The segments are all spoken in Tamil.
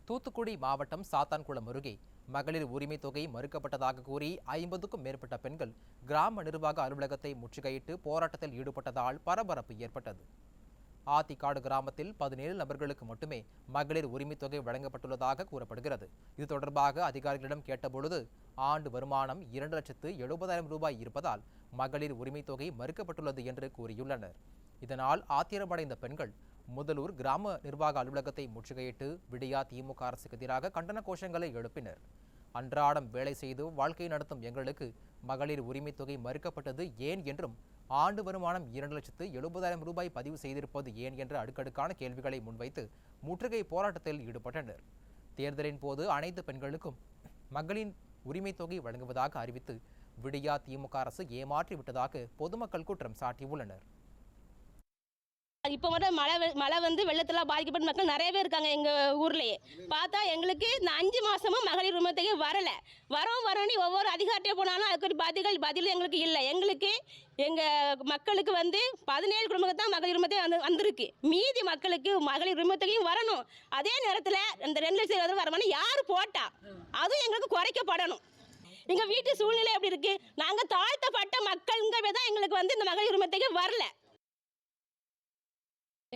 தூத்துக்குடி மாவட்டம் சாத்தான்குளம் அருகே மகளிர் உரிமை தொகை மறுக்கப்பட்டதாக கூறி 50க்கும் மேற்பட்ட பெண்கள் கிராம நிர்வாக அலுவலகத்தை முற்றுகையிட்டு போராட்டத்தில் ஈடுபட்டதால் பரபரப்பு ஏற்பட்டது. ஆத்திக்காடு கிராமத்தில் 17 நபர்களுக்கு மட்டுமே மகளிர் உரிமை தொகை வழங்கப்பட்டுள்ளதாக கூறப்படுகிறது. இது தொடர்பாக அதிகாரிகளிடம் கேட்டபொழுது ஆண்டு வருமானம் 2,70,000 ரூபாய் இருப்பதால் மகளிர் உரிமை தொகை மறுக்கப்பட்டுள்ளது என்று கூறியுள்ளனர். இதனால் ஆத்திரமடைந்த பெண்கள் முதலூர் கிராம நிர்வாக அலுவலகத்தை முற்றுகையிட்டு விடியா திமுக அரசுக்கு எதிராக கண்டன கோஷங்களை எழுப்பினர். அன்றாடம் வேலை செய்து வாழ்க்கை நடத்தும் எங்களுக்கு மகளிர் உரிமை தொகை மறுக்கப்பட்டது ஏன் என்றும் ஆண்டு வருமானம் 2,70,000 ரூபாய் பதிவு செய்திருப்பது ஏன் என்ற அடுக்கடுக்கான கேள்விகளை முன்வைத்து முற்றுகை போராட்டத்தில் ஈடுபட்டனர். தேர்தலின் போது அனைத்து பெண்களுக்கும் மகளின் உரிமை தொகை வழங்குவதாக அறிவித்து விடியா திமுக அரசு ஏமாற்றி விட்டதாக பொதுமக்கள் குற்றம் சாட்டியுள்ளனர். இப்போ வர மழை வந்து வெள்ளத்தில் பாதிக்கப்பட்ட மக்கள் நிறைய பேர் இருக்காங்க. எங்கள் ஊர்லேயே பார்த்தா எங்களுக்கு இந்த 5 மாதமும் மகளிர் உரிமை தொகை வரலை. வரணும் ஒவ்வொரு அதிகாரிட்டே போனாலும் அதுக்கு பதில் எங்களுக்கு இல்லை. எங்களுக்கு எங்கள் மக்களுக்கு வந்து 17 குடும்பத்துக்கு தான் மகளிர் உரிமை தொகை வந்திருக்கு. மீதி மக்களுக்கு மகளிர் உரிமை தொகையும் வரணும். அதே நேரத்தில் இந்த 2,70,000 வருமானம் யார் போட்டா அதுவும் எங்களுக்கு குறைக்கப்படணும். எங்கள் வீட்டு சூழ்நிலை எப்படி இருக்குது? நாங்கள் தாழ்த்தப்பட்ட மக்கள்ங்கிறவே தான் எங்களுக்கு வந்து இந்த மகளிர் உரிமை தொகை வரல.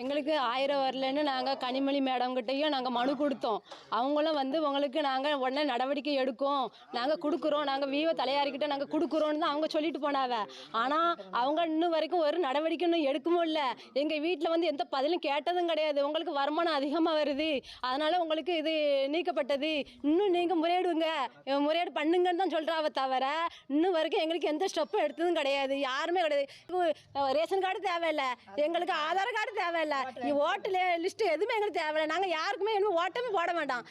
எங்களுக்கு 1000 வரலன்னு நாங்கள் கனிமொழி மேடம்கிட்டையும் நாங்கள் மனு கொடுத்தோம். அவங்களும் வந்து உங்களுக்கு நாங்கள் உடனே நடவடிக்கை எடுக்கும், நாங்கள் கொடுக்குறோம், நாங்கள் வீவ தலையாரிக்கிட்ட நாங்கள் கொடுக்குறோன்னு தான் அவங்க சொல்லிட்டு போனாவ. ஆனால் அவங்க இன்னும் வரைக்கும் ஒரு நடவடிக்கை இன்னும் எடுக்கவும் இல்லை. எங்கள் வீட்டில் வந்து எந்த பதிலும் கேட்டதும் கிடையாது. உங்களுக்கு வருமானம் அதிகமாக வருது, அதனால் உங்களுக்கு இது நீக்கப்பட்டது, இன்னும் நீங்கள் முறையீடு பண்ணுங்கன்னு தான் சொல்கிறாவ தவிர இன்னும் வரைக்கும் எங்களுக்கு எந்த ஸ்டெப்பும் எடுத்ததும் கிடையாது. யாருமே கிடையாது. ரேஷன் கார்டு தேவையில்லை, எங்களுக்கு ஆதார் கார்டு தேவை, ஓட்டு லிஸ்ட் எதுவுமே எங்களுக்கு தேவையில்லை. நாங்கள் யாருக்குமே ஓட்டமே போட மாட்டோம்.